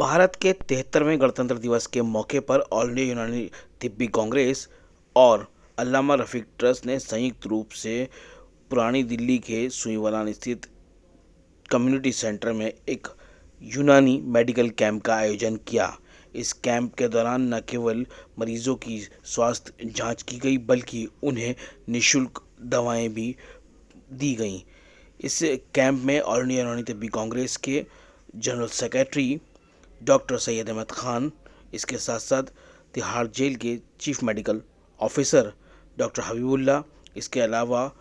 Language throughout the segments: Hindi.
भारत के 73वें गणतंत्र दिवस के मौके पर ऑल इंडिया यूनानी तिब्बी कांग्रेस और अल्लामा रफ़ीक ट्रस्ट ने संयुक्त रूप से पुरानी दिल्ली के सुईवालान स्थित कम्युनिटी सेंटर में एक यूनानी मेडिकल कैंप का आयोजन किया। इस कैंप के दौरान न केवल मरीजों की स्वास्थ्य जांच की गई बल्कि उन्हें निःशुल्क दवाएं भी दी गईं। इस कैंप में ऑल इंडिया यूनानी तिब्बी कांग्रेस के general secretary doctor Syed Ahmad Khan, इसके साथ साथ तिहाड़ जेल के chief medical officer doctor Habibullah, इसके अलावा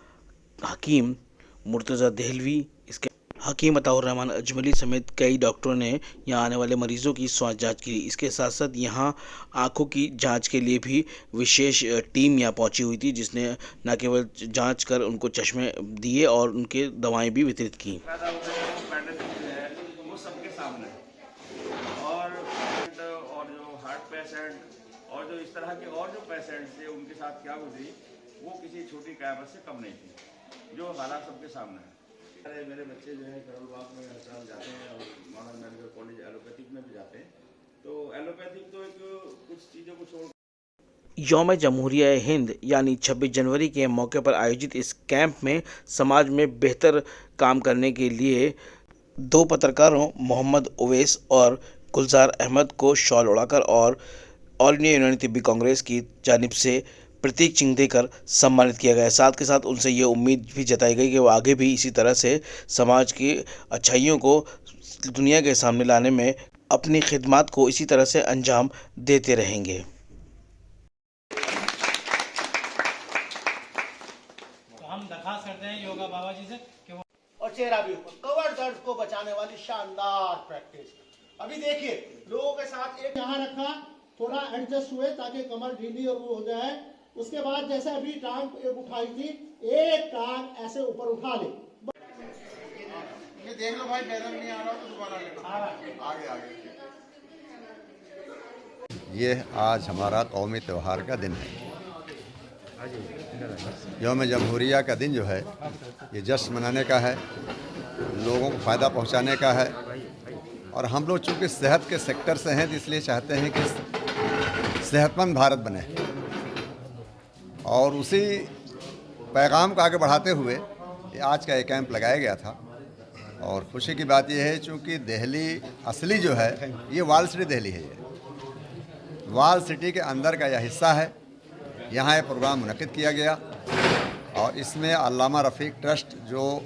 हकीम मुर्तज़ा देहलवी, इसके हकीम अताउर रहमान अजमली समेत कई डॉक्टरों ने यहां आने वाले मरीजों की स्वास्थ्य जांच की। इसके साथ साथ यहां आंखों की जांच के लिए भी विशेष टीम यहां पहुंची हुई थी, जिसने न केवल जांच कर उनको चश्मे दिए और उनके दवाएं भी वितरित की। वो सबके सामने है। और जो हार्ट पेशेंट और जो इस तरह के और जो पेशेंट थे उनके साथ क्या गुजरी वो किसी छोटी कैंपस से कम नहीं थी। जो हालात सबके सामने है। मेरे बच्चे जो है करोल बाग में अस्पताल जाते हैं और मॉडर्न मेडिकल कॉलेज एलोपैथिक में भी जाते हैं। तो एलोपैथिक तो एक कुछ चीज़ों को छोड़ यौम जमहूरिया हिंद यानी 26 जनवरी के मौके पर आयोजित इस कैंप में समाज में बेहतर काम करने के लिए दो पत्रकारों मोहम्मद उवैस और गुलजार अहमद को शॉल उड़ाकर और ऑल इंडिया यूनानी तिब्बी कांग्रेस की जानिब से प्रतीक चिन्ह देकर सम्मानित किया गया। साथ के साथ उनसे ये उम्मीद भी जताई गई कि वो आगे भी इसी तरह से समाज की अच्छाइयों को दुनिया के सामने लाने में अपनी खिदमत को इसी तरह से अंजाम देते रहेंगे। हम दरखास्त करते हैं योगा बाबा जी से कि वो और चेहरा भी ऊपर, कवर दर्द को बचाने वाली शानदार प्रैक्टिस। अभी देखिए लोगों के साथ एक यहाँ रखा, थोड़ा एडजस्ट हुए ताकि कमर ढीली और वो हो जाए। उसके बाद जैसे अभी टांग एक उठाई थी, एक टांग ऐसे ऊपर उठा ले। ये देख लो भाई, पैदल नहीं आ रहा तो दोबारा लेना आगे आगे। ये आज हमारा कौमी त्यौहार का दिन है। यौम जमहूरिया का दिन जो है ये जश्न मनाने का है, लोगों को फ़ायदा पहुंचाने का है। और हम लोग चूँकि सेहत के सेक्टर से हैं तो इसलिए चाहते हैं कि सेहतमंद भारत बने। और उसी पैगाम को आगे बढ़ाते हुए ये आज का ये कैंप लगाया गया था। और खुशी की बात यह है चूँकि दिल्ली असली जो है ये वाल सिटी दिल्ली है। ये वाल सिटी के अंदर का यह हिस्सा है। यहाँ ये प्रोग्राम मुनक़िद किया गया और इसमें अल्लामा रफ़ीक ट्रस्ट जो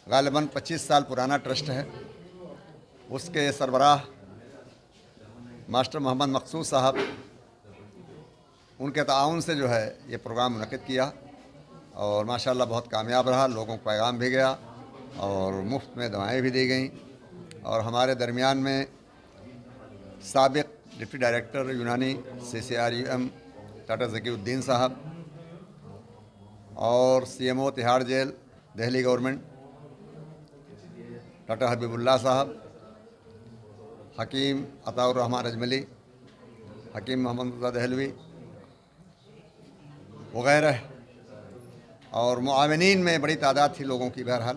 ग़ालिबन 25 साल पुराना ट्रस्ट है, उसके सरबराह मास्टर मोहम्मद मकसूद साहब, उनके ताउन से जो है ये प्रोग्राम मुनक़िद किया और माशाल्लाह बहुत कामयाब रहा। लोगों को पैगाम भी गया और मुफ्त में दवाएं भी दी गई। और हमारे दरमियान में साबिक़ डिप्टी डायरेक्टर यूनानी CCRUM टाटा ज़कीउद्दीन साहब और CMO Tihar jail Delhi government टाटा हबीबुल्ला साहब, हकीम अताउर रहमान अजमली, हकीम मोहम्मद मुर्तज़ा देहलवी वगैरह और मुआविनीन में बड़ी तादाद थी लोगों की। बहरहाल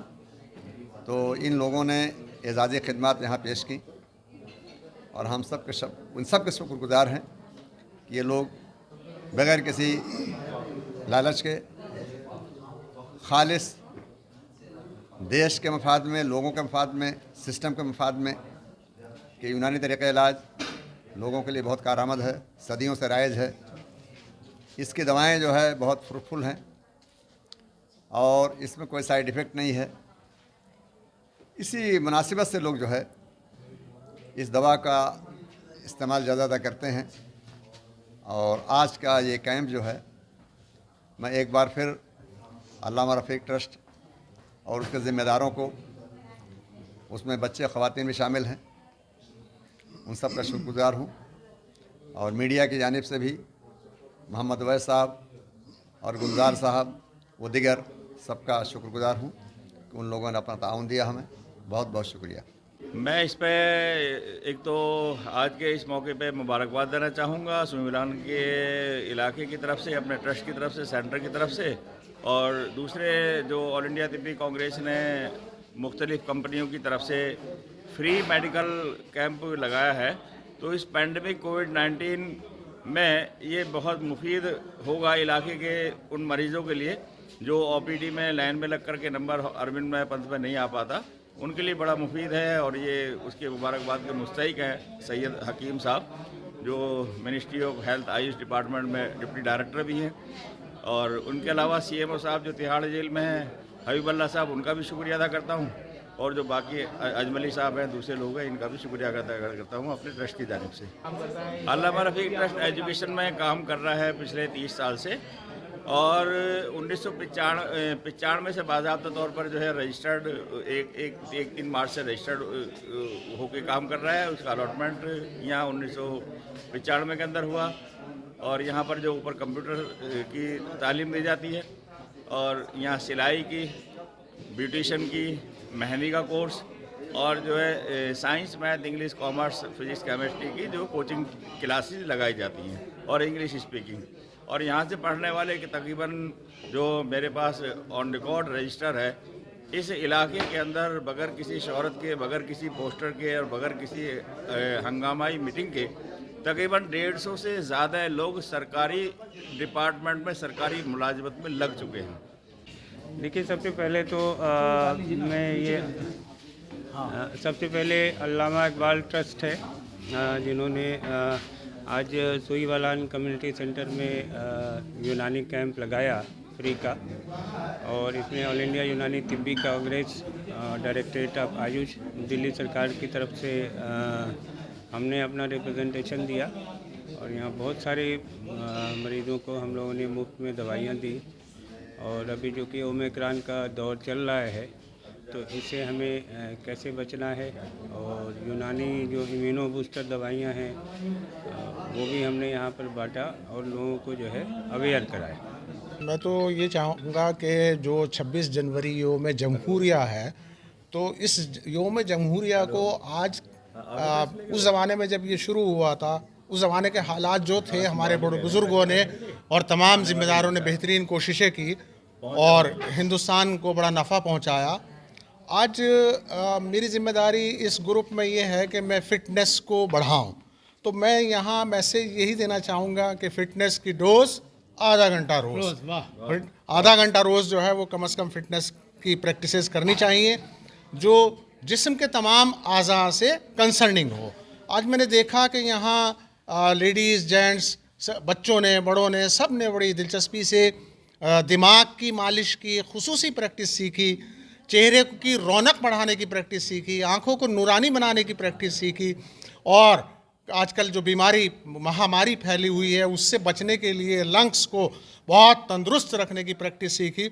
तो इन लोगों ने एजाज़ी खिदमत यहाँ पेश की और हम सब के उन सब के शुक्रगुज़ार हैं कि ये लोग बग़ैर किसी लालच के खालिस देश के मफाद में, लोगों के मफाद में, सिस्टम के मफाद में कि यूनानी तरीक़े इलाज लोगों के लिए बहुत कारआमद है, सदियों से राइज है। इसकी दवाएं जो है बहुत फ्रूटफुल हैं और इसमें कोई साइड इफ़ेक्ट नहीं है। इसी मुनासिबत से लोग जो है इस दवा का इस्तेमाल ज़्यादा करते हैं। और आज का ये कैंप जो है, मैं एक बार फिर अल्लामा रफ़ीक ट्रस्ट और उसके ज़िम्मेदारों को, उसमें बच्चे ख़वातीन भी शामिल हैं, उन सब का शुक्रगुज़ार हूँ। और मीडिया की जानिब से भी मोहम्मद उवैस साहब और गुलजार साहब वो दिगर सबका शुक्रगुज़ार हूँ कि उन लोगों ने अपना ताउन दिया हमें। बहुत बहुत शुक्रिया। मैं इस पे एक तो आज के इस मौके पे मुबारकबाद देना चाहूँगा सुईवालान के इलाके की तरफ से, अपने ट्रस्ट की तरफ से, सेंटर की तरफ से। और दूसरे जो ऑल इंडिया तिब्बी कांग्रेस ने मुख्तलिफ़ कंपनियों की तरफ से फ्री मेडिकल कैंप लगाया है। तो इस पैंडमिक कोविड-19 में ये बहुत मुफीद होगा इलाके के उन मरीज़ों के लिए जो ओपीडी में लाइन में लग कर के नंबर अरविंद में पंथ में नहीं आ पाता, उनके लिए बड़ा मुफीद है। और ये उसके मुबारकबाद के मुस्तहिक हैं सैयद हकीम साहब, जो ministry of health Ayush department में डिप्टी डायरेक्टर भी हैं। और उनके अलावा सीएमओ साहब जो तिहाड़ जेल में हैं, हबीबुल्लाह साहब, उनका भी शुक्रिया अदा करता हूँ। और जो बाकी अजमली साहब हैं, दूसरे लोग हैं, इनका भी शुक्रिया अदा करता हूँ अपने ट्रस्ट की जानिब से। अल्लामा रफ़ीक ट्रस्ट एजुकेशन में काम कर रहा है पिछले 30 साल से, और 1995 से बाज़ाब्ता तौर पर जो है रजिस्टर्ड 3 मार्च से रजिस्टर्ड होके काम कर रहा है। उसका अलॉटमेंट यहाँ 1995 के अंदर हुआ। और यहाँ पर जो ऊपर कंप्यूटर की तालीम दी जाती है, और यहाँ सिलाई की, ब्यूटिशन की, मेहंदी का कोर्स, और जो है science, math, English, commerce, physics, chemistry की जो कोचिंग क्लासेस लगाई जाती हैं, और इंग्लिश स्पीकिंग। और यहाँ से पढ़ने वाले के तकरीबन जो मेरे पास ऑन रिकॉर्ड रजिस्टर है, इस इलाके के अंदर बगैर किसी शोहरत के, बगैर किसी पोस्टर के और बगैर किसी हंगामाई मीटिंग के तकरीबन 150 से ज़्यादा लोग सरकारी डिपार्टमेंट में, सरकारी मुलाजमत में लग चुके हैं। देखिए, सबसे पहले तो सबसे पहले अल्लामा इकबाल ट्रस्ट है जिन्होंने आज सुईवालान कम्युनिटी सेंटर में यूनानी कैंप लगाया फ्री का। और इसमें ऑल इंडिया यूनानी तिब्बी कांग्रेस, डायरेक्टरेट ऑफ आयुष, दिल्ली सरकार की तरफ से हमने अपना रिप्रेजेंटेशन दिया। और यहाँ बहुत सारे मरीज़ों को हम लोगों ने मुफ्त में दवाइयाँ दी। और अभी जो कि ओमिक्रॉन का दौर चल रहा है, तो इससे हमें कैसे बचना है, और यूनानी जो इम्यूनो बूस्टर दवाइयाँ हैं वो भी हमने यहाँ पर बांटा और लोगों को जो है अवेयर कराया। मैं तो ये चाहूँगा कि जो 26 जनवरी योम जमहूरिया है, तो इस योम जमहूरिया को आज उस ज़माने में जब ये शुरू हुआ था, उस ज़माने के हालात जो थे, हमारे बड़े बुज़ुर्गों ने और तमाम ज़िम्मेदारों ने बेहतरीन कोशिशें की और हिंदुस्तान को बड़ा नफ़ा पहुंचाया। आज मेरी ज़िम्मेदारी इस ग्रुप में ये है कि मैं फ़िटनेस को बढ़ाऊं। तो मैं यहाँ मैसेज यही देना चाहूँगा कि फ़िटनेस की डोज आधा घंटा रोज़, आधा घंटा रोज़ जो है वो कम से कम फ़िटनेस की प्रैक्टिसेस करनी चाहिए जो जिस्म के तमाम आज़ा से कंसर्निंग हो। आज मैंने देखा कि यहाँ लेडीज़, जेंट्स, बच्चों ने, बड़ों ने, सब ने बड़ी दिलचस्पी से दिमाग की मालिश की खुसूसी प्रैक्टिस सीखी, चेहरे की रौनक बढ़ाने की प्रैक्टिस सीखी, आँखों को नूरानी बनाने की प्रैक्टिस सीखी, और आजकल जो बीमारी, महामारी फैली हुई है उससे बचने के लिए लंग्स को बहुत तंदुरुस्त रखने की प्रैक्टिस सीखी।